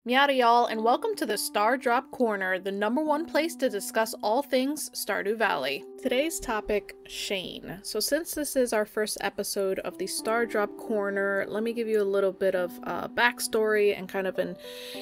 Miata y'all, and welcome to the Stardrop Corner, the #1 place to discuss all things Stardew Valley. Today's topic, Shane. So since this is our first episode of the Stardrop Corner, let me give you a little bit of backstory and kind of an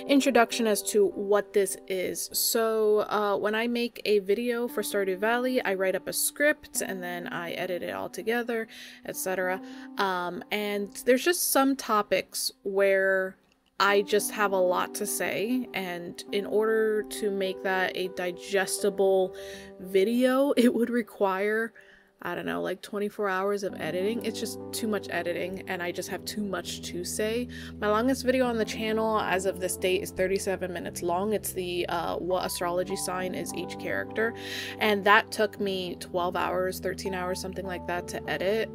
introduction as to what this is. So when I make a video for Stardew Valley, I write up a script and then I edit it all together, etc. And there's just some topics where I just have a lot to say, and in order to make that a digestible video, it would require, I don't know, like 24 hours of editing. It's just too much editing, and I just have too much to say. My longest video on the channel as of this date is 37 minutes long. It's the what astrology sign is each character, and that took me 12 hours, 13 hours, something like that to edit.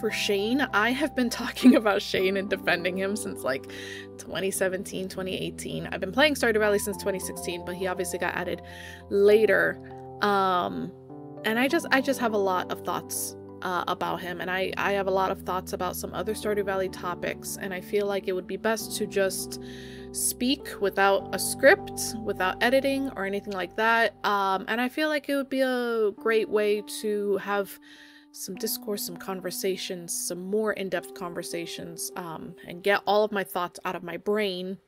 For Shane, I have been talking about Shane and defending him since like 2017, 2018. I've been playing Stardew Valley since 2016, but he obviously got added later. And I just have a lot of thoughts about him, and I have a lot of thoughts about some other Stardew Valley topics, and I feel like it would be best to just speak without a script, without editing or anything like that. And I feel like it would be a great way to have some discourse, some conversations, some more in-depth conversations, and get all of my thoughts out of my brain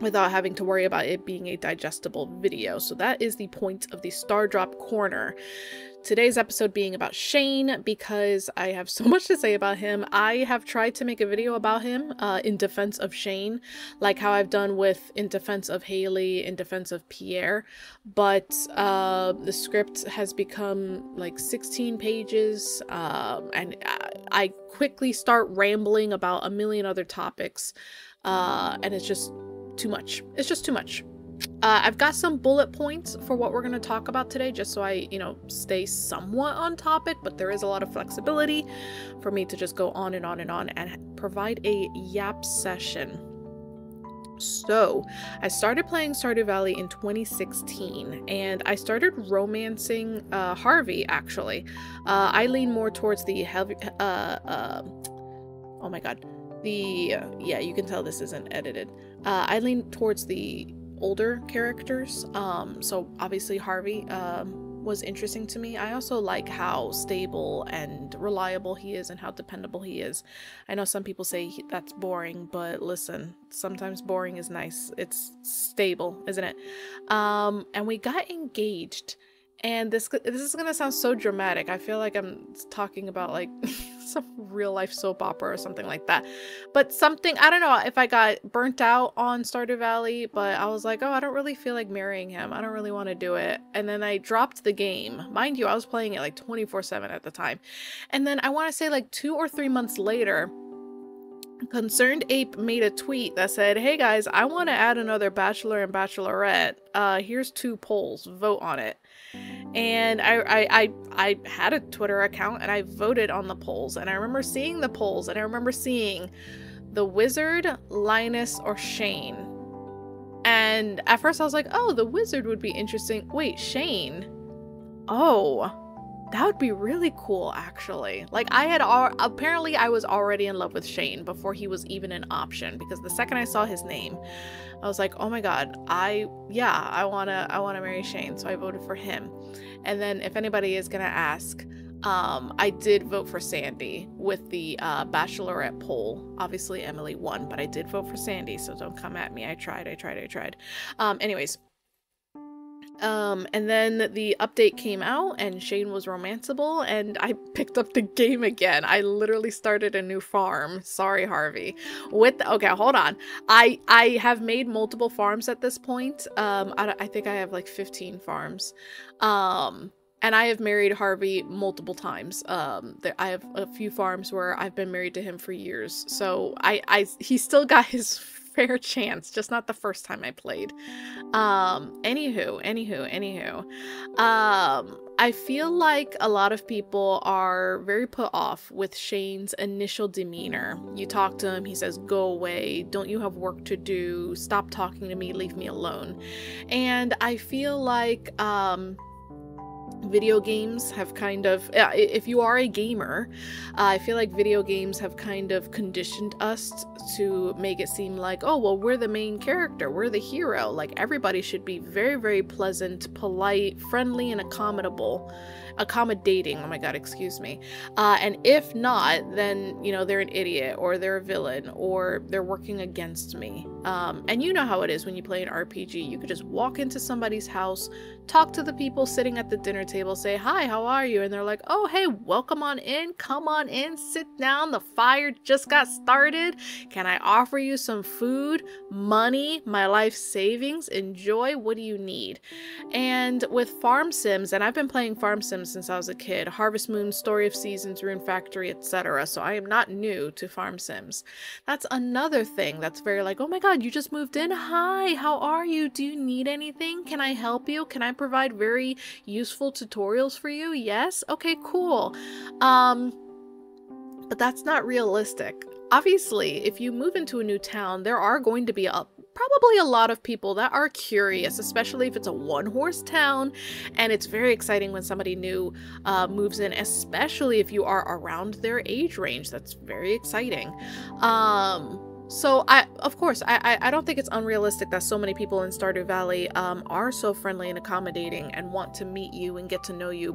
without having to worry about it being a digestible video. So that is the point of the Stardrop Corner. Today's episode being about Shane because I have so much to say about him. I have tried to make a video about him in defense of Shane, like how I've done with in defense of Haley, in defense of Pierre, but the script has become like 16 pages, and I quickly start rambling about a million other topics, and it's just too much. It's just too much. I've got some bullet points for what we're going to talk about today, just so I, stay somewhat on topic, but there is a lot of flexibility for me to just go on and on and on and provide a yap session. So, I started playing Stardew Valley in 2016, and I started romancing Harvey, actually. I lean more towards the heavy, oh my god. Yeah, you can tell this isn't edited. I lean towards the older characters, so obviously Harvey was interesting to me. I also like how stable and reliable he is and how dependable he is. I know some people say that's boring, but listen, sometimes boring is nice. It's stable, isn't it? And we got engaged, and this is gonna sound so dramatic. I feel like I'm talking about like some real life soap opera or something like that. But something, I don't know if I got burnt out on Stardew Valley, but I was like, oh, I don't really feel like marrying him. I don't really want to do it. And then I dropped the game. Mind you, I was playing it like 24/7 at the time. And then I want to say like 2 or 3 months later, Concerned Ape made a tweet that said, hey guys, I want to add another bachelor and bachelorette. Here's 2 polls. Vote on it. And I had a Twitter account and I voted on the polls, and I remember seeing the polls, and I remember seeing the Wizard, Linus, or Shane. And at first I was like, oh, the Wizard would be interesting. Wait, Shane? Oh, that would be really cool, actually. Like, apparently I was already in love with Shane before he was even an option, because the second I saw his name, I was like, oh my god, I wanna marry Shane, so I voted for him. And then if anybody is gonna ask, I did vote for Sandy with the bachelorette poll. Obviously Emily won, but I did vote for Sandy, so don't come at me. I tried. Anyways. And then the update came out and Shane was romanceable, and I picked up the game again. I literally started a new farm. Sorry, Harvey. Okay, hold on. I have made multiple farms at this point. I think I have like 15 farms. And I have married Harvey multiple times. I have a few farms where I've been married to him for years. So he still got his fair chance, just not the first time I played. Anywho. I feel like a lot of people are very put off with Shane's initial demeanor. You talk to him, he says, go away, don't you have work to do, stop talking to me, leave me alone. And I feel like video games have kind of, if you are a gamer, I feel like video games have kind of conditioned us to make it seem like, oh, well, we're the main character, we're the hero, like everybody should be very, very pleasant, polite, friendly, and accommodating, oh my god, excuse me, and if not, then, you know, they're an idiot, or they're a villain, or they're working against me. And you know how it is when you play an RPG. You could just walk into somebody's house, talk to the people sitting at the dinner table, say, hi, how are you? And they're like, oh, hey, welcome on in, come on in, sit down, the fire just got started. Can I offer you some food, money, my life savings? Enjoy, what do you need? And with farm sims, and I've been playing farm sims since I was a kid, Harvest Moon, Story of Seasons, Rune Factory, etc. So I am not new to farm sims. That's another thing that's very like, oh my god, you just moved in? Hi, how are you? Do you need anything? Can I help you? Can I provide very useful tutorials for you? Yes? Okay, cool. But that's not realistic. Obviously, if you move into a new town, there are going to be probably a lot of people that are curious, especially if it's a one-horse town, and it's very exciting when somebody new moves in, especially if you are around their age range. That's very exciting. So of course, I don't think it's unrealistic that so many people in Stardew Valley are so friendly and accommodating and want to meet you and get to know you.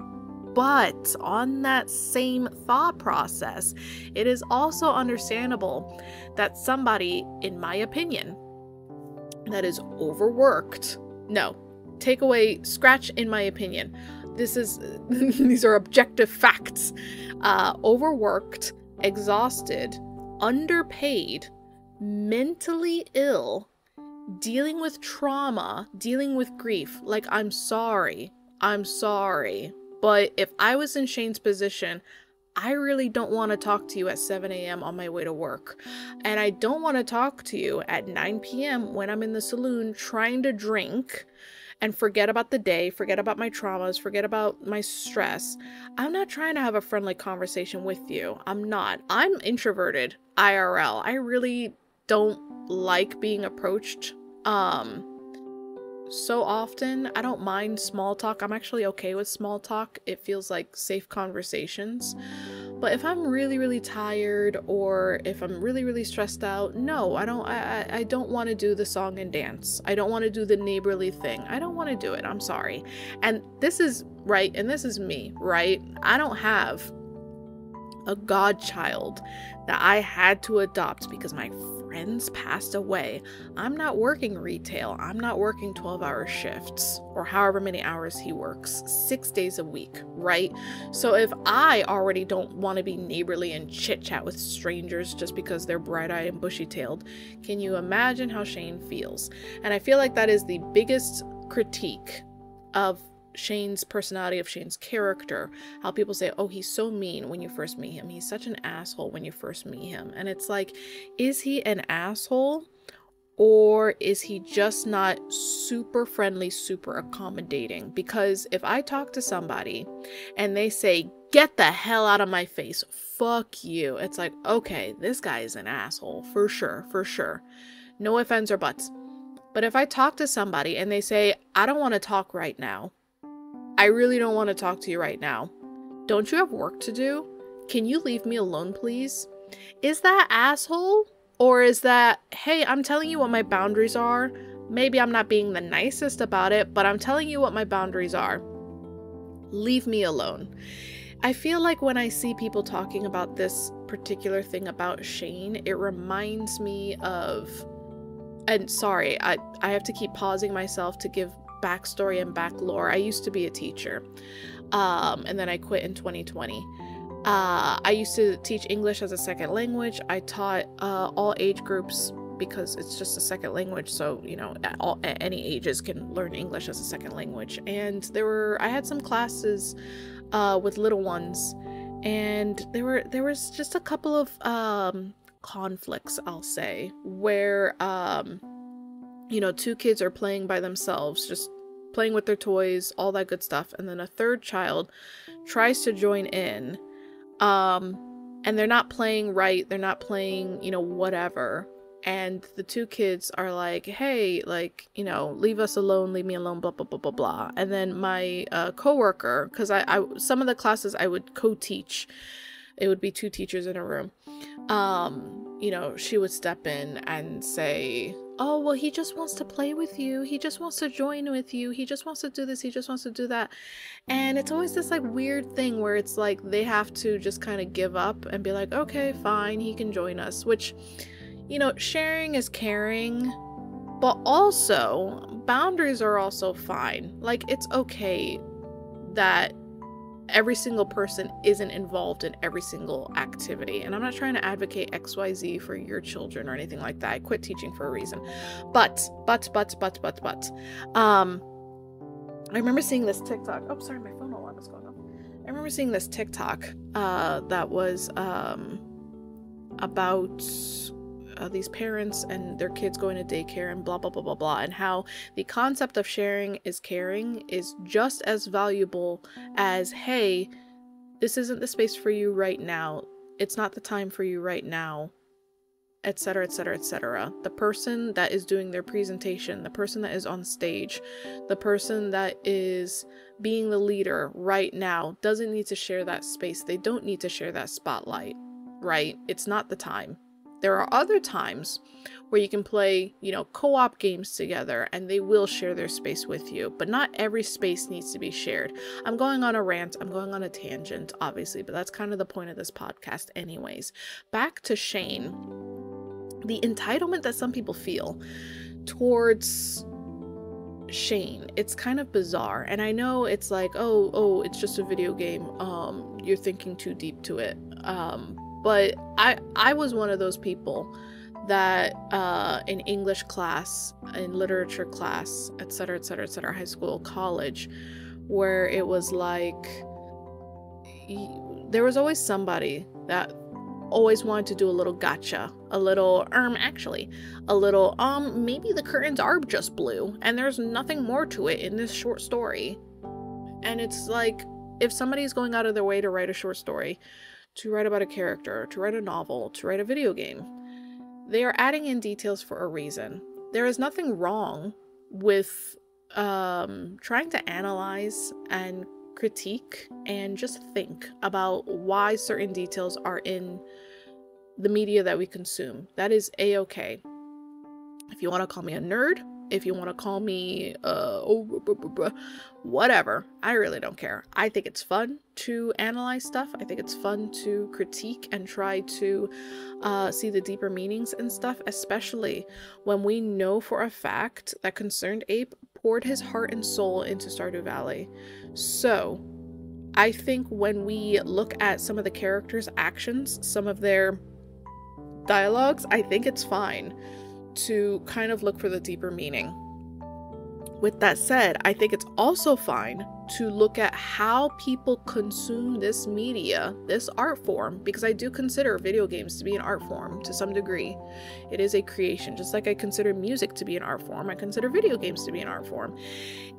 But on that same thought process, it is also understandable that somebody, in my opinion, that is overworked. No, take away, scratch in my opinion. These are objective facts. Overworked, exhausted, underpaid, mentally ill, dealing with trauma, dealing with grief. Like, I'm sorry. But if I was in Shane's position, I really don't want to talk to you at 7 a.m. on my way to work. And I don't want to talk to you at 9 p.m. when I'm in the saloon trying to drink and forget about the day, forget about my traumas, forget about my stress. I'm not trying to have a friendly conversation with you. I'm not. I'm introverted, IRL. I really don't like being approached so often. I don't mind small talk. I'm actually okay with small talk. It feels like safe conversations. But if I'm really, really tired, or if I'm really, really stressed out, no, I don't want to do the song and dance. I don't want to do the neighborly thing. I don't want to do it. I'm sorry. And this is right, and this is me, right? I don't have a godchild that I had to adopt because my friends passed away. I'm not working retail. I'm not working 12-hour shifts, or however many hours he works, 6 days a week, right? So if I already don't want to be neighborly and chit-chat with strangers just because they're bright-eyed and bushy-tailed, can you imagine how Shane feels? And I feel like that is the biggest critique of Shane's personality, of Shane's character. How people say, oh, he's so mean when you first meet him. He's such an asshole when you first meet him. And it's like, is he an asshole? Or is he just not super friendly, super accommodating? Because if I talk to somebody and they say, get the hell out of my face, fuck you, it's like, okay, this guy is an asshole, for sure. No offense or buts. But if I talk to somebody and they say, I don't want to talk right now, I really don't want to talk to you right now. Don't you have work to do? Can you leave me alone, please? Is that asshole? Or is that, hey, I'm telling you what my boundaries are. Maybe I'm not being the nicest about it, but I'm telling you what my boundaries are. Leave me alone. I feel like when I see people talking about this particular thing about Shane, it reminds me of, and sorry, I have to keep pausing myself to give backstory and back lore. I used to be a teacher, and then I quit in 2020. I used to teach English as a second language. I taught all age groups because it's just a second language, so you know, at any ages can learn English as a second language. And I had some classes with little ones, and there was just a couple of conflicts, I'll say, where you know, two kids are playing by themselves, just playing with their toys, all that good stuff. And then a third child tries to join in, and they're not playing right. They're not playing, you know, whatever. and the two kids are like, hey, like, you know, leave us alone, leave me alone, blah, blah, blah, blah, blah. And then my coworker, because I some of the classes I would co-teach, it would be two teachers in a room, you know, she would step in and say, oh, well, he just wants to play with you, he just wants to join with you, he just wants to do this, he just wants to do that. And it's always this like weird thing where it's like they have to just kind of give up and be like, okay, fine, he can join us, which, you know, sharing is caring, but also boundaries are also fine. Like, it's okay that every single person isn't involved in every single activity. And I'm not trying to advocate XYZ for your children or anything like that. I quit teaching for a reason. But. I remember seeing this TikTok. Oh, sorry, my phone alarm is going off. I remember seeing this TikTok that was about these parents and their kids going to daycare and blah, blah, blah, blah, blah, and how the concept of sharing is caring is just as valuable as, hey, this isn't the space for you right now. It's not the time for you right now, etc., etc., etc. The person that is doing their presentation, the person that is on stage, the person that is being the leader right now doesn't need to share that space. They don't need to share that spotlight, right? It's not the time. There are other times where you can play, you know, co-op games together and they will share their space with you, but not every space needs to be shared. I'm going on a rant, I'm going on a tangent, obviously, but that's kind of the point of this podcast anyways. Back to Shane. The entitlement that some people feel towards Shane, it's kind of bizarre. And I know it's like, oh, it's just a video game. You're thinking too deep to it. But I was one of those people that in English class, in literature class, etc., high school, college, where it was like, there was always somebody that always wanted to do a little gotcha, a little, maybe the curtains are just blue and there's nothing more to it in this short story. And it's like, if somebody's going out of their way to write a short story, to write about a character, to write a novel, to write a video game, they are adding in details for a reason. There is nothing wrong with trying to analyze and critique and just think about why certain details are in the media that we consume. That is a-okay. If you want to call me a nerd, if you want to call me whatever, I really don't care. I think it's fun to analyze stuff. I think it's fun to critique and try to see the deeper meanings and stuff, especially when we know for a fact that Concerned Ape poured his heart and soul into Stardew Valley. So I think when we look at some of the characters' actions, some of their dialogues, I think it's fine to kind of look for the deeper meaning. With that said, I think it's also fine to look at how people consume this media, this art form, because I do consider video games to be an art form to some degree. It is a creation, just like I consider music to be an art form, I consider video games to be an art form.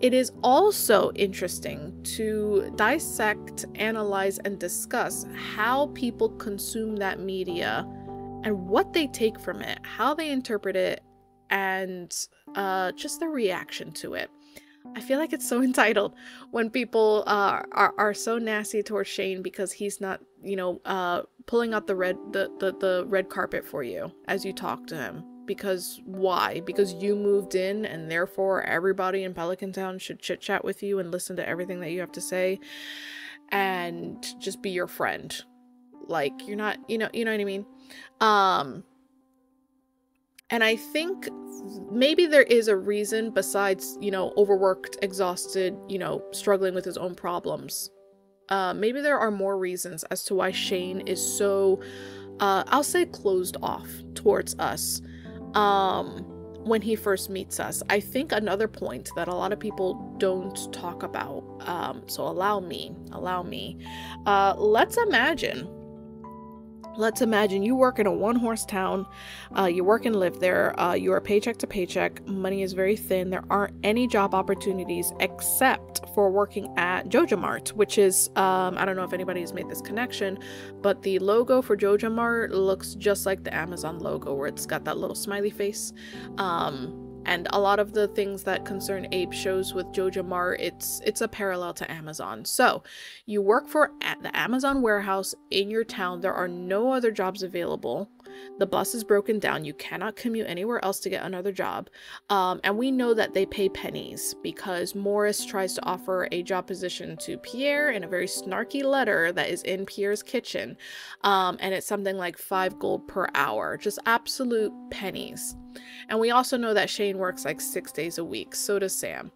It is also interesting to dissect, analyze, and discuss how people consume that media and what they take from it, how they interpret it, and just their reaction to it. I feel like it's so entitled when people are so nasty towards Shane because he's not, you know, pulling out the red carpet for you as you talk to him. Because why? Because you moved in and therefore everybody in Pelican Town should chit chat with you and listen to everything that you have to say and just be your friend. Like, you're not, you know what I mean? And I think maybe there is a reason besides, you know, overworked, exhausted, you know, struggling with his own problems. Maybe there are more reasons as to why Shane is so, I'll say, closed off towards us when he first meets us. I think another point that a lot of people don't talk about, so allow me, let's imagine Let's imagine you work in a one-horse town, you work and live there, you are paycheck to paycheck, money is very thin, there aren't any job opportunities except for working at Joja Mart, which is, I don't know if anybody has made this connection, but the logo for Joja Mart looks just like the Amazon logo, where it's got that little smiley face. And a lot of the things that concern Abe shows with Joja Mart, it's a parallel to Amazon. So you work for the Amazon warehouse in your town. There are no other jobs available. The bus is broken down. You cannot commute anywhere else to get another job. And we know that they pay pennies because Morris tries to offer a job position to Pierre in a very snarky letter that is in Pierre's kitchen. And it's something like 5 gold per hour, just absolute pennies. And we also know that Shane works like 6 days a week. So does Sam.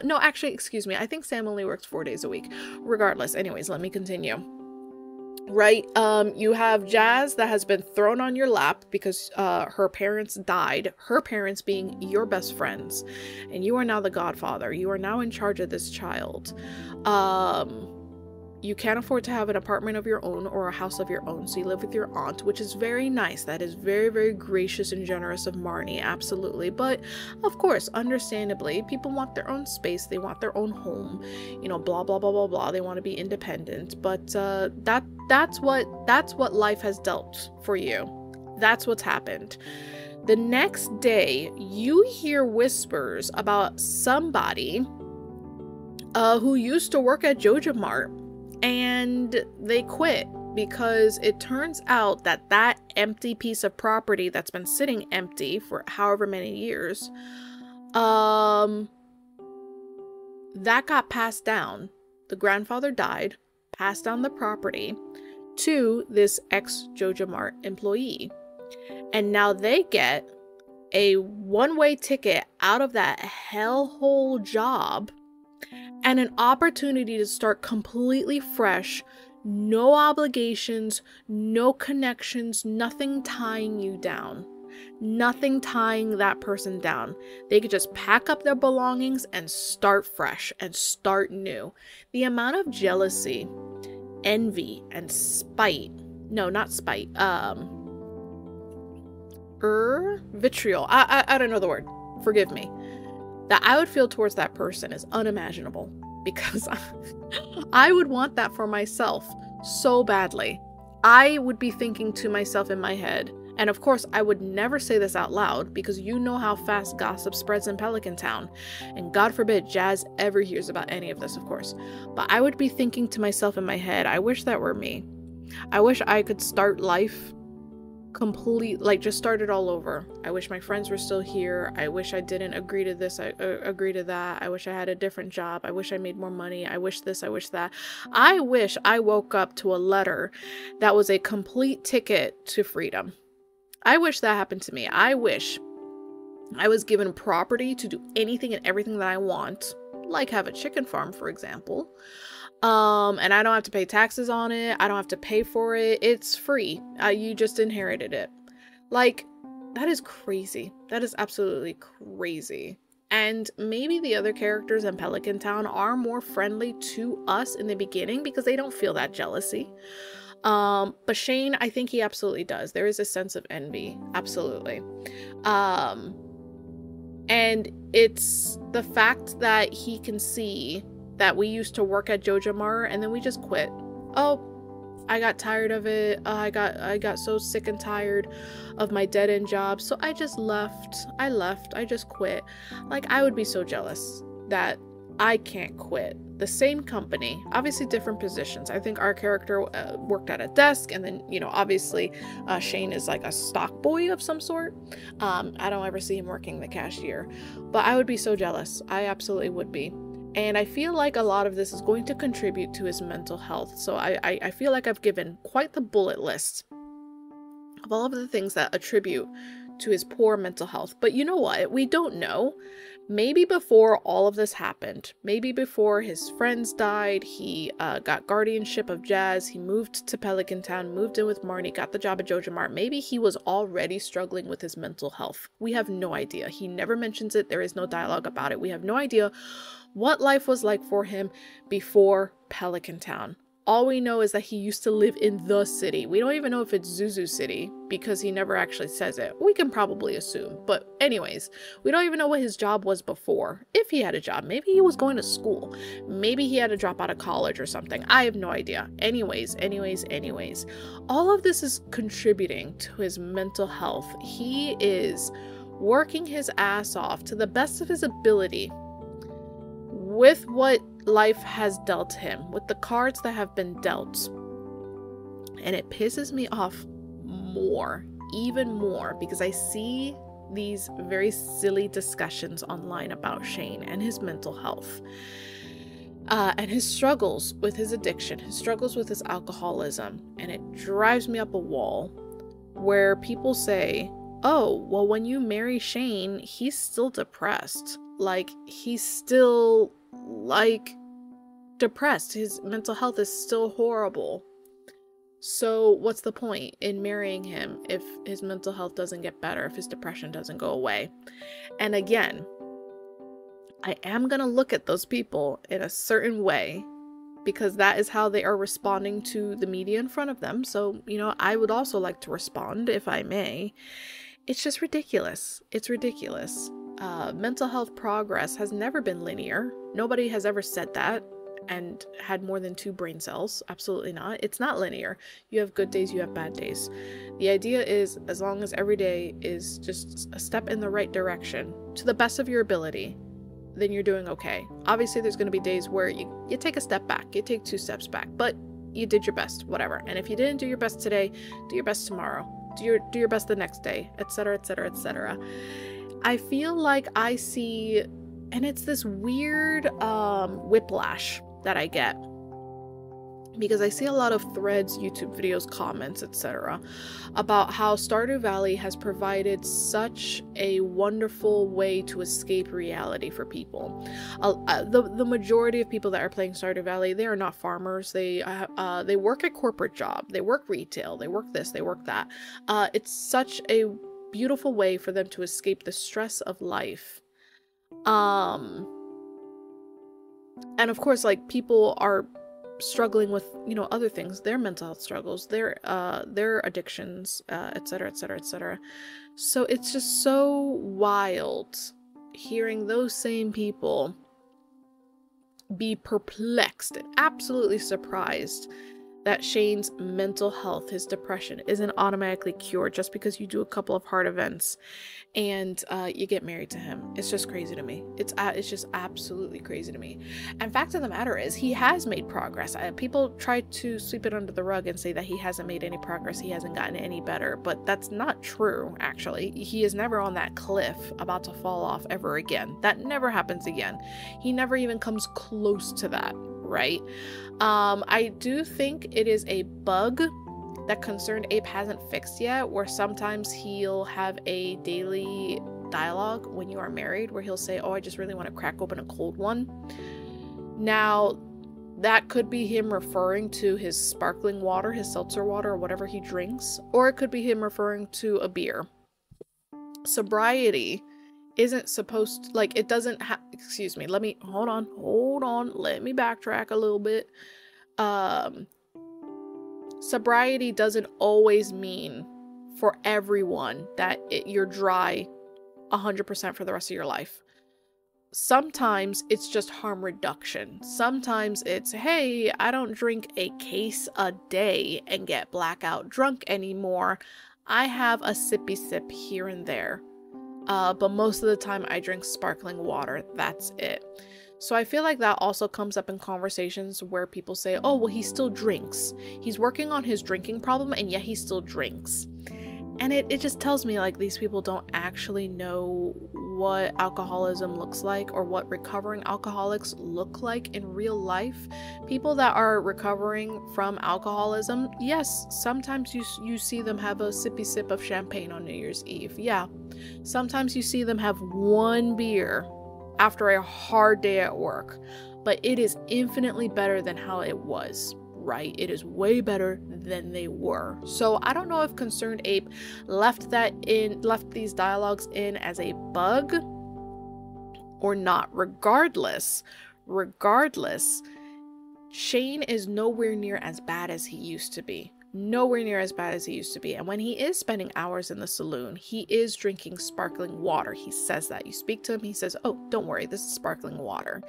No, actually, excuse me. I think Sam only works 4 days a week. Regardless, anyways, let me continue. Right, you have Jazz that has been thrown on your lap because her parents died, her parents being your best friends, and you are now the godfather. You are now in charge of this child. You can't afford to have an apartment of your own or a house of your own, so you live with your aunt, which is very nice. That is very, very gracious and generous of Marnie, absolutely. But of course, understandably, people want their own space, they want their own home, you know, blah blah blah blah blah. They want to be independent, but that's what life has dealt for you. That's what's happened. The next day, you hear whispers about somebody who used to work at Joja Mart. And they quit because it turns out that that empty piece of property that's been sitting empty for however many years, that got passed down. The grandfather died, passed down the property to this ex-Joja Mart employee. And now they get a one-way ticket out of that hellhole job and an opportunity to start completely fresh, no obligations, no connections, nothing tying you down, nothing tying that person down. They could just pack up their belongings and start fresh and start new. The amount of jealousy, envy, and spite, no, not spite, vitriol, I don't know the word, forgive me, that I would feel towards that person is unimaginable, because I would want that for myself so badly. I would be thinking to myself in my head, and of course I would never say this out loud because you know how fast gossip spreads in Pelican Town, and God forbid Jazz ever hears about any of this, of course, but I would be thinking to myself in my head, I wish that were me. I wish I could start life just start it all over. I wish my friends were still here. I wish I didn't agree to this, agree to that. I wish I had a different job. I wish I made more money. I wish this, I wish that. I wish I woke up to a letter that was a complete ticket to freedom. I wish that happened to me. I wish I was given property to do anything and everything that I want, like have a chicken farm, for example. And I don't have to pay taxes on it. I don't have to pay for it. It's free. You just inherited it. Like, that is crazy. That is absolutely crazy. And maybe the other characters in Pelican Town are more friendly to us in the beginning because they don't feel that jealousy. But Shane, I think he absolutely does. There is a sense of envy. Absolutely. And it's the fact that he can see that we used to work at Joja Mart and then we just quit. Oh, I got tired of it. I got so sick and tired of my dead-end job, so I just left. I just quit. Like, I would be so jealous that I can't quit. The same company, obviously different positions. I think our character worked at a desk, and then, you know, obviously Shane is like a stock boy of some sort. I don't ever see him working the cashier, but I would be so jealous. I absolutely would be. And I feel like a lot of this is going to contribute to his mental health. So I feel like I've given quite the bullet list of all of the things that attribute to his poor mental health. But you know what? We don't know. Maybe before all of this happened, maybe before his friends died, he got guardianship of Jazz, he moved to Pelican Town, moved in with Marnie, got the job at Joja Mart. Maybe he was already struggling with his mental health. We have no idea. He never mentions it. There is no dialogue about it. We have no idea what life was like for him before Pelican Town. All we know is that he used to live in the city. We don't even know if it's Zuzu City because he never actually says it. We can probably assume. But anyways, we don't even know what his job was before. If he had a job, maybe he was going to school. Maybe he had to drop out of college or something. I have no idea. Anyways. All of this is contributing to his mental health. He is working his ass off to the best of his ability with what life has dealt him, with the cards that have been dealt. And it pisses me off even more, because I see these very silly discussions online about Shane and his mental health, and his struggles with his addiction, his struggles with his alcoholism. And it drives me up a wall where people say, oh, well, when you marry Shane, he's still depressed. Like, he's still, like, depressed. His mental health is still horrible. So what's the point in marrying him if his mental health doesn't get better, if his depression doesn't go away? And again, I am going to look at those people in a certain way, because that is how they are responding to the media in front of them. So, you know, I would also like to respond, if I may. It's just ridiculous. It's ridiculous. Mental health progress has never been linear. Nobody has ever said that and had more than 2 brain cells. Absolutely not. It's not linear. You have good days, you have bad days. The idea is, as long as every day is just a step in the right direction to the best of your ability, then you're doing okay. Obviously, there's going to be days where you take a step back, you take 2 steps back, but you did your best, whatever. And if you didn't do your best today, do your best tomorrow. Do your best the next day, etc., etc., etc. I feel like I see, and it's this weird whiplash that I get, because I see a lot of threads, YouTube videos, comments, etc., about how Stardew Valley has provided such a wonderful way to escape reality for people. The majority of people that are playing Stardew Valley, they are not farmers. They work a corporate job. They work retail. They work this. They work that. It's such a beautiful way for them to escape the stress of life. And of course, like, people are struggling with, you know, other things, their mental health struggles, their addictions, etc., etc., etc. So it's just so wild hearing those same people be perplexed and absolutely surprised that Shane's mental health, his depression, isn't automatically cured just because you do a couple of hard events and you get married to him. It's just crazy to me. It's just absolutely crazy to me. And fact of the matter is, he has made progress. People try to sweep it under the rug and say that he hasn't made any progress, he hasn't gotten any better, but that's not true, actually. He is never on that cliff about to fall off ever again. That never happens again. He never even comes close to that, right? I do think it is a bug that Concerned Ape hasn't fixed yet, where sometimes he'll have a daily dialogue when you are married where he'll say, oh, I just really want to crack open a cold one. Now, that could be him referring to his sparkling water, his seltzer water, or whatever he drinks, or it could be him referring to a beer. Sobriety isn't supposed to, like, it doesn't have, excuse me, hold on, let me backtrack a little bit. Sobriety doesn't always mean for everyone that you're dry 100% for the rest of your life. Sometimes it's just harm reduction. Sometimes it's, hey, I don't drink a case a day and get blackout drunk anymore. I have a sippy sip here and there. But most of the time I drink sparkling water. That's it. So I feel like that also comes up in conversations where people say, oh, well, he still drinks. He's working on his drinking problem, and yet he still drinks. And it just tells me, like, these people don't actually know what alcoholism looks like or what recovering alcoholics look like in real life. People that are recovering from alcoholism, yes, sometimes you see them have a sippy sip of champagne on New Year's Eve. Yeah. Sometimes you see them have one beer after a hard day at work, but it is infinitely better than how it was, right? It is way better than they were. So I don't know if Concerned Ape left these dialogues in as a bug or not. Regardless, Shane is nowhere near as bad as he used to be. Nowhere near as bad as he used to be. And when he is spending hours in the saloon, he is drinking sparkling water. He says that. You speak to him, he says, "Oh, don't worry, this is sparkling water."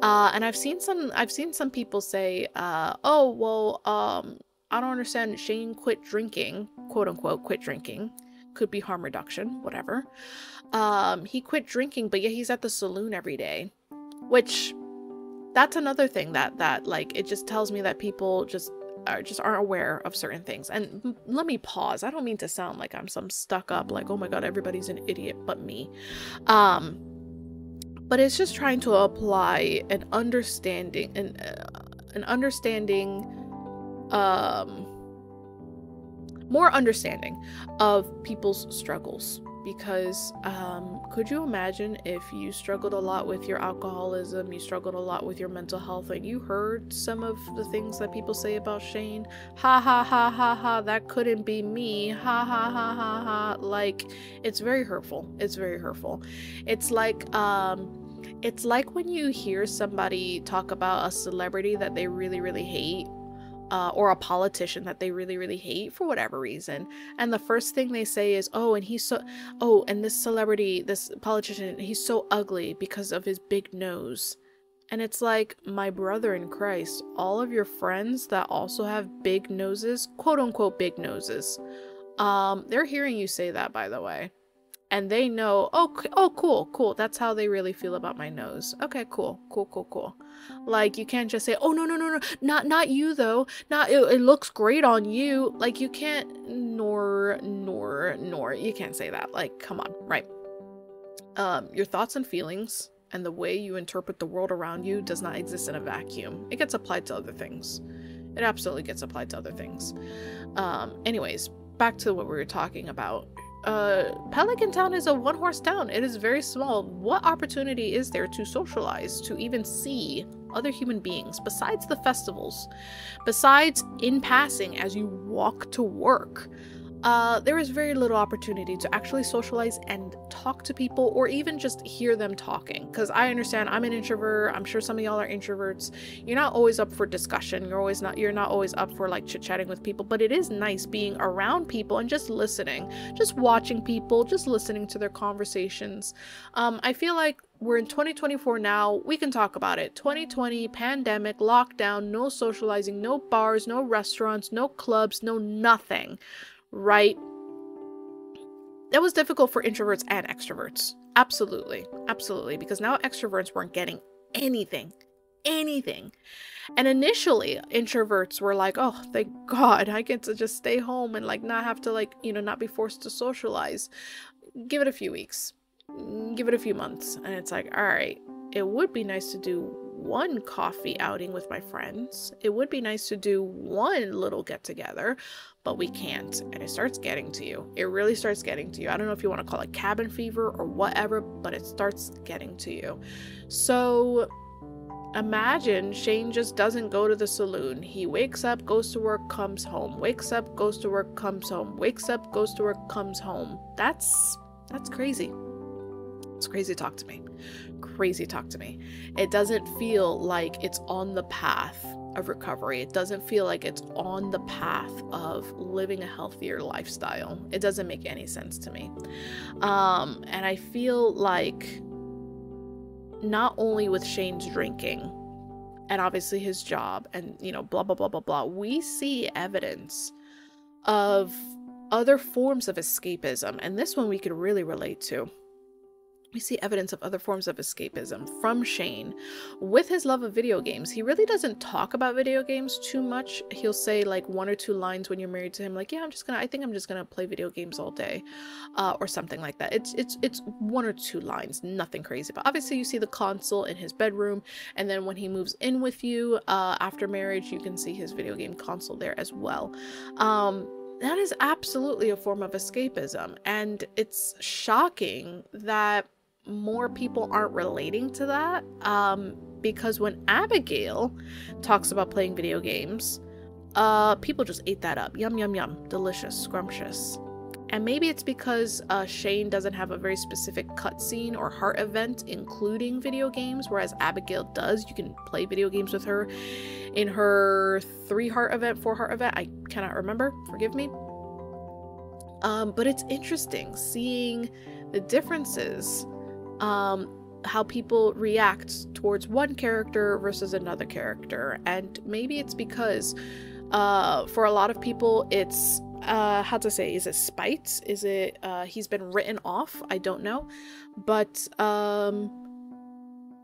And I've seen some people say, "Oh, well, I don't understand. Shane quit drinking, quote unquote, quit drinking. Could be harm reduction, whatever. He quit drinking, but yet he's at the saloon every day," which that's another thing that like, it just tells me that people just aren't aware of certain things. And let me pause. I don't mean to sound like I'm some stuck up, like, oh my god, everybody's an idiot but me. But it's just trying to apply an understanding more understanding of people's struggles. Because could you imagine if you struggled a lot with your alcoholism, you struggled a lot with your mental health, and you heard some of the things that people say about Shane? Ha ha ha ha ha, that couldn't be me. Ha ha ha ha ha. Like, it's very hurtful. It's very hurtful. It's like when you hear somebody talk about a celebrity that they really, really hate, or a politician that they really, really hate for whatever reason. And the first thing they say is, and this celebrity, this politician, he's so ugly because of his big nose. And it's like, my brother in Christ, all of your friends that also have big noses, quote unquote big noses, they're hearing you say that, by the way. And they know, cool. That's how they really feel about my nose. Okay, cool. Like, you can't just say, oh, no, not you though. It looks great on you. Like, you can't, nor, you can't say that. Like, come on, right? Your thoughts and feelings and the way you interpret the world around you does not exist in a vacuum. It gets applied to other things. It absolutely gets applied to other things. Anyways, back to what we were talking about. Pelican Town is a one-horse town. It is very small. What opportunity is there to socialize, to even see other human beings besides the festivals, besides in passing as you walk to work? There is very little opportunity to actually socialize and talk to people, or even just hear them talking. Because I understand, I'm an introvert. I'm sure some of y'all are introverts. You're not always up for discussion. You're not always up for like chit-chatting with people, but it is nice being around people and just listening, just watching people, just listening to their conversations. I feel like we're in 2024 now. We can talk about it. 2020, pandemic, lockdown, no socializing, no bars, no restaurants, no clubs, no nothing. Right? That was difficult for introverts and extroverts. Absolutely. Because now extroverts weren't getting anything. And initially, introverts were like, oh, thank God, I get to just stay home and like not have to like, not be forced to socialize. Give it a few weeks. Give it a few months. And it's like, all right, it would be nice to do one coffee outing with my friends. It would be nice to do one little get together, but we can't. And it starts getting to you. It really starts getting to you. I don't know if you want to call it cabin fever or whatever, but it starts getting to you. So imagine Shane just doesn't go to the saloon. He wakes up, goes to work, comes home. Wakes up, goes to work, comes home. Wakes up, goes to work, comes home. That's crazy. It's crazy talk to me. It doesn't feel like it's on the path of recovery. It doesn't feel like it's on the path of living a healthier lifestyle. It doesn't make any sense to me. And I feel like not only with Shane's drinking and obviously his job and, blah, blah, blah, blah, blah, we see evidence of other forms of escapism. And this one we could really relate to. We see evidence of other forms of escapism from Shane with his love of video games. He really doesn't talk about video games too much. He'll say like one or two lines when you're married to him, like, yeah, I think I'm just gonna play video games all day, or something like that. It's one or two lines, nothing crazy. But obviously you see the console in his bedroom, and then when he moves in with you after marriage, you can see his video game console there as well. That is absolutely a form of escapism, and it's shocking that more people aren't relating to that, because when Abigail talks about playing video games, people just ate that up. Yum, yum, yum. Delicious, scrumptious. And maybe it's because Shane doesn't have a very specific cutscene or heart event, including video games, whereas Abigail does. You can play video games with her in her 3-heart event, 4-heart event. I cannot remember. Forgive me. But it's interesting seeing the differences, how people react towards one character versus another character. And maybe it's because for a lot of people, it's how to say, is it spite? Is it he's been written off? I don't know. But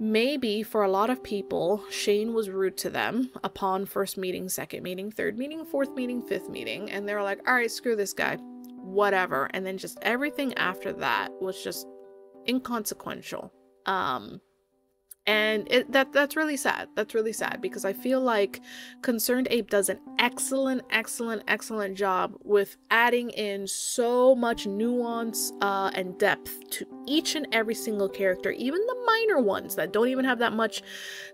maybe for a lot of people, Shane was rude to them upon first meeting, second meeting, third meeting, fourth meeting, fifth meeting, and they're like, all right, screw this guy, whatever. And then just everything after that was just inconsequential. And that's really sad. That's really sad, because I feel like Concerned Ape does an excellent job with adding in so much nuance and depth to each and every single character, even the minor ones that don't even have that much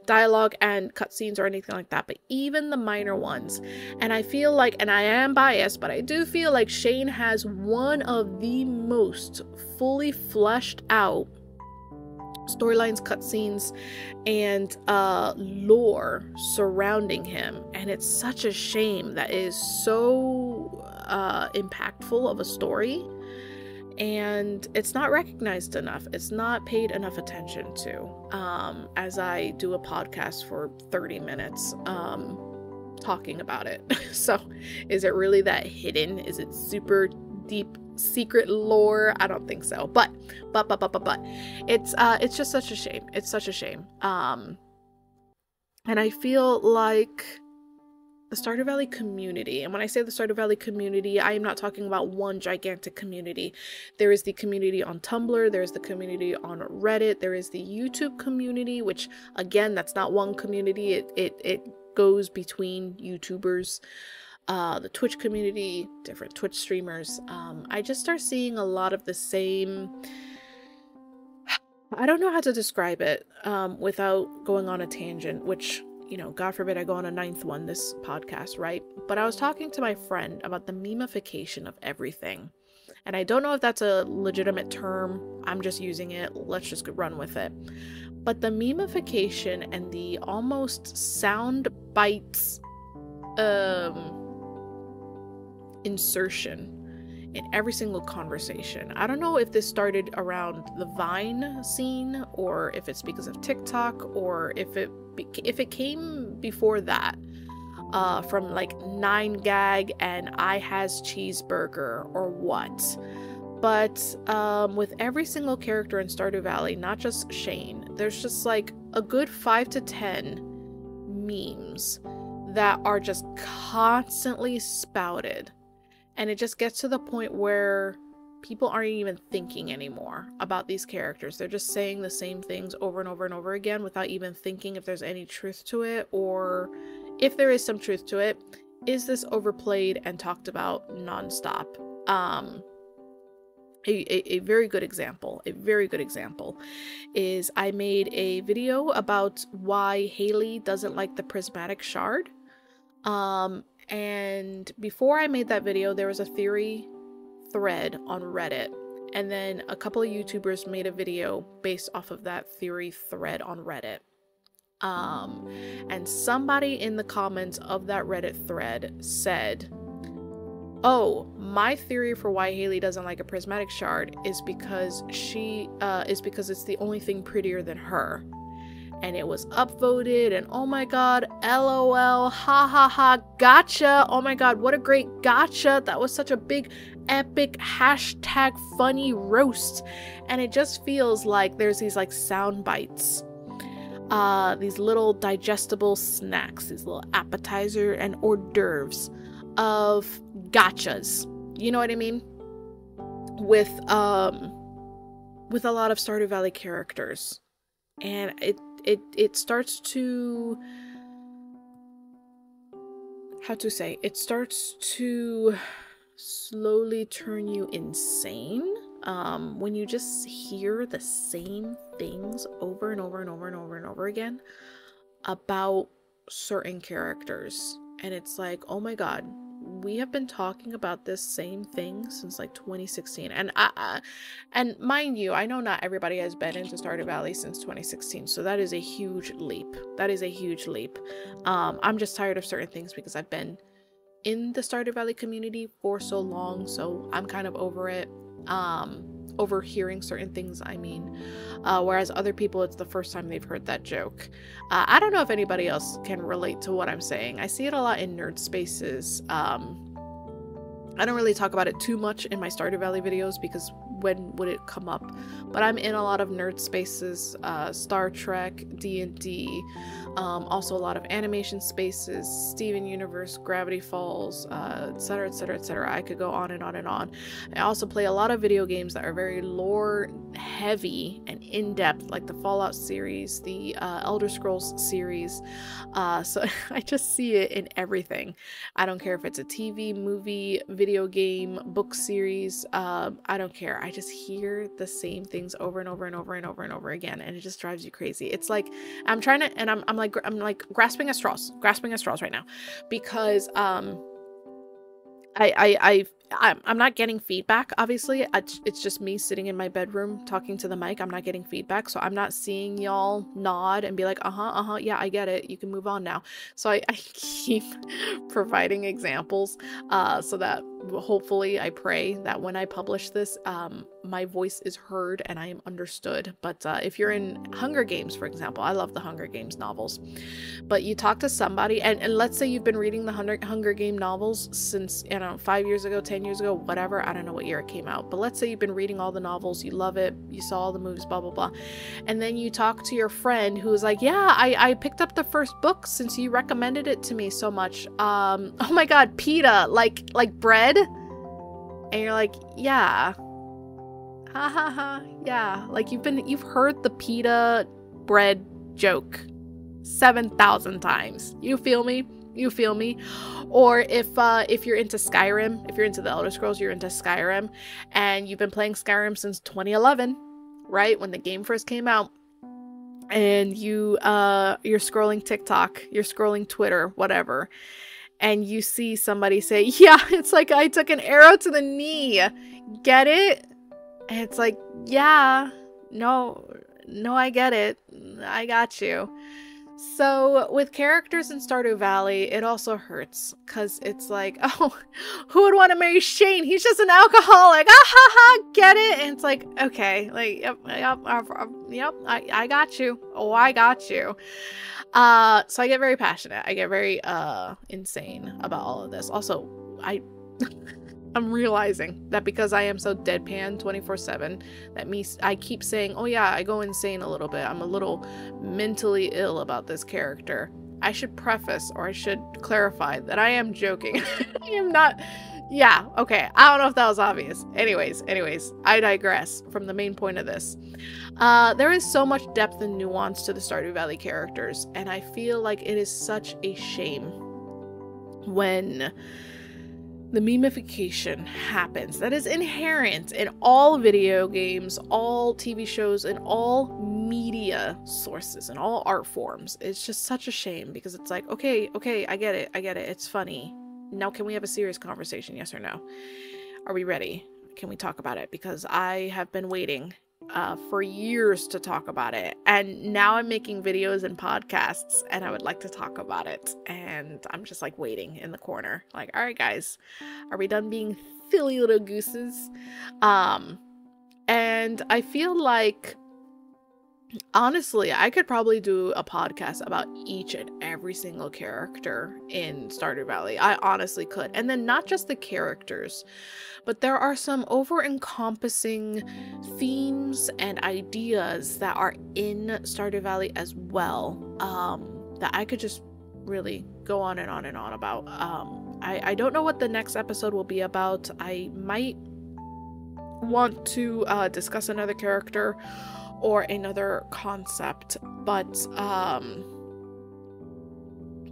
dialogue and cutscenes or anything like that, but even the minor ones. And I feel like, and I am biased, but I do feel like Shane has one of the most fully fleshed out storylines, cutscenes, and lore surrounding him. And it's such a shame that is so impactful of a story, and it's not recognized enough. It's not paid enough attention to, as I do a podcast for 30 minutes talking about it. So is it really that hidden? Is it super deep secret lore? I don't think so, but it's just such a shame. It's such a shame. And I feel like the Stardew Valley community, and when I say the Stardew Valley community, I am not talking about one gigantic community. There is the community on Tumblr, there's the community on Reddit, there is the YouTube community, which again, that's not one community. It goes between YouTubers, the Twitch community, different Twitch streamers. I just start seeing a lot of the same, I don't know how to describe it without going on a tangent, which, you know, God forbid I go on a 9th one this podcast, right? But I was talking to my friend about the memification of everything. And I don't know if that's a legitimate term. I'm just using it. Let's just run with it. But the memification and the almost sound bites insertion in every single conversation. I don't know if this started around the Vine scene, or if it's because of TikTok, or if it came before that, from like 9gag and I has cheeseburger or what. But with every single character in Stardew Valley, not just Shane, there's just like a good 5 to 10 memes that are just constantly spouted. And it just gets to the point where people aren't even thinking anymore about these characters. They're just saying the same things over and over and over again without even thinking if there's any truth to it, or if there is some truth to it, is this overplayed and talked about nonstop? A very good example is I made a video about why Haley doesn't like the prismatic shard. And before I made that video, there was a theory thread on Reddit, and then a couple of YouTubers made a video based off of that theory thread on Reddit. And somebody in the comments of that Reddit thread said, oh, my theory for why Haley doesn't like a prismatic shard is because because it's the only thing prettier than her. And it was upvoted, and oh my god, LOL, ha ha ha, gotcha, oh my god, what a great gotcha, that was such a big, epic, hashtag funny roast. And it just feels like there's these like sound bites, these little digestible snacks, these little appetizer and hors d'oeuvres of gotchas, you know what I mean, with a lot of Stardew Valley characters. And it starts to, how to say, it starts to slowly turn you insane when you just hear the same things over and over and over and over and over again about certain characters. And it's like, oh my god, we have been talking about this same thing since like 2016. And and mind you, I know not everybody has been into Stardew Valley since 2016, so that is a huge leap. That is a huge leap. I'm just tired of certain things because I've been in the Stardew Valley community for so long, so I'm kind of over it. Overhearing certain things, I mean, whereas other people, it's the first time they've heard that joke. I don't know if anybody else can relate to what I'm saying. I see it a lot in nerd spaces. I don't really talk about it too much in my Stardew Valley videos because when would it come up? But I'm in a lot of nerd spaces, Star Trek, D&D, also a lot of animation spaces, Steven Universe, Gravity Falls, etc, etc, etc. I could go on and on and on. I also play a lot of video games that are very lore heavy and in-depth, like the Fallout series, the Elder Scrolls series. So I just see it in everything. I don't care if it's a TV, movie, video game, book series. I don't care. I just hear the same things over and over and over and over and over again, and it just drives you crazy. It's like I'm trying to, and I'm like grasping at straws right now, because I'm not getting feedback. Obviously, it's just me sitting in my bedroom talking to the mic. I'm not getting feedback, so I'm not seeing y'all nod and be like, yeah, I get it, you can move on now. So I keep providing examples, so that hopefully, I pray that when I publish this, my voice is heard and I am understood. But if you're in Hunger Games, for example, I love the Hunger Games novels, but you talk to somebody, and let's say you've been reading the Hunger Game novels since, 5 years ago, 10 years ago, whatever, I don't know what year it came out, but let's say you've been reading all the novels, you love it, you saw all the movies, blah blah blah, and then you talk to your friend who's like, yeah, I picked up the first book since you recommended it to me so much. Oh my god, pita, like bread? And you're like, yeah, ha ha ha, yeah, like you've heard the pita bread joke 7,000 times. You feel me? Or if you're into Skyrim, if you're into the Elder Scrolls, you're into Skyrim, and you've been playing Skyrim since 2011, right, when the game first came out, and you're scrolling TikTok, you're scrolling Twitter, whatever, and you see somebody say, yeah, it's like I took an arrow to the knee, get it? And it's like, yeah, no, I get it, I got you. So with characters in Stardew Valley, it also hurts, because it's like, oh, who would want to marry Shane? He's just an alcoholic. Ah ha ha, get it? And it's like, okay, like, yep, I got you. Oh, I got you. So I get very passionate. I get very insane about all of this. Also, I'm realizing that because I am so deadpan 24/7, that I keep saying, oh yeah, I go insane a little bit, I'm a little mentally ill about this character. I should preface, or I should clarify, that I am joking. I am not. Yeah, okay, I don't know if that was obvious. Anyways, I digress from the main point of this. There is so much depth and nuance to the Stardew Valley characters, and I feel like it is such a shame when the memification happens that is inherent in all video games, all TV shows, and all media sources, and all art forms. It's just such a shame, because it's like, okay, I get it, it's funny. Now can we have a serious conversation, yes or no? Are we ready? Can we talk about it? Because I have been waiting for years to talk about it, and now I'm making videos and podcasts, and I would like to talk about it, and I'm just like waiting in the corner, like, all right guys, are we done being silly little gooses? And I feel like, honestly, I could probably do a podcast about each and every single character in Stardew Valley. I honestly could. And then not just the characters, but there are some over-encompassing themes and ideas that are in Stardew Valley as well, that I could just really go on and on and on about. I don't know what the next episode will be about. I might want to discuss another character or another concept, but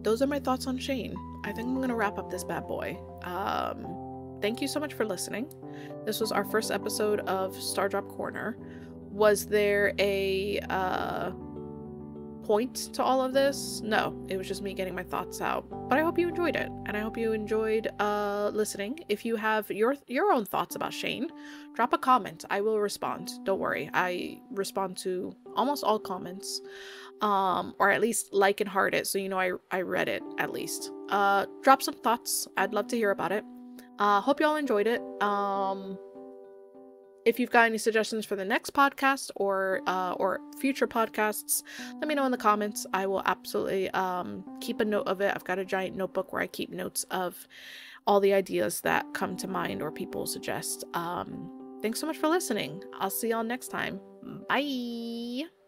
those are my thoughts on Shane. I think I'm gonna wrap up this bad boy. Thank you so much for listening. This was our first episode of Stardrop Corner. Was there a point to all of this. No, it was just me getting my thoughts out. But I hope you enjoyed it, and I hope you enjoyed listening. If you have your own thoughts about Shane, drop a comment. I will respond. Don't worry. I respond to almost all comments. Or at least like and heart it, so you know I read it at least. Drop some thoughts. I'd love to hear about it. Hope y'all enjoyed it. If you've got any suggestions for the next podcast or future podcasts, let me know in the comments. I will absolutely keep a note of it. I've got a giant notebook where I keep notes of all the ideas that come to mind or people suggest. Thanks so much for listening. I'll see y'all next time. Bye!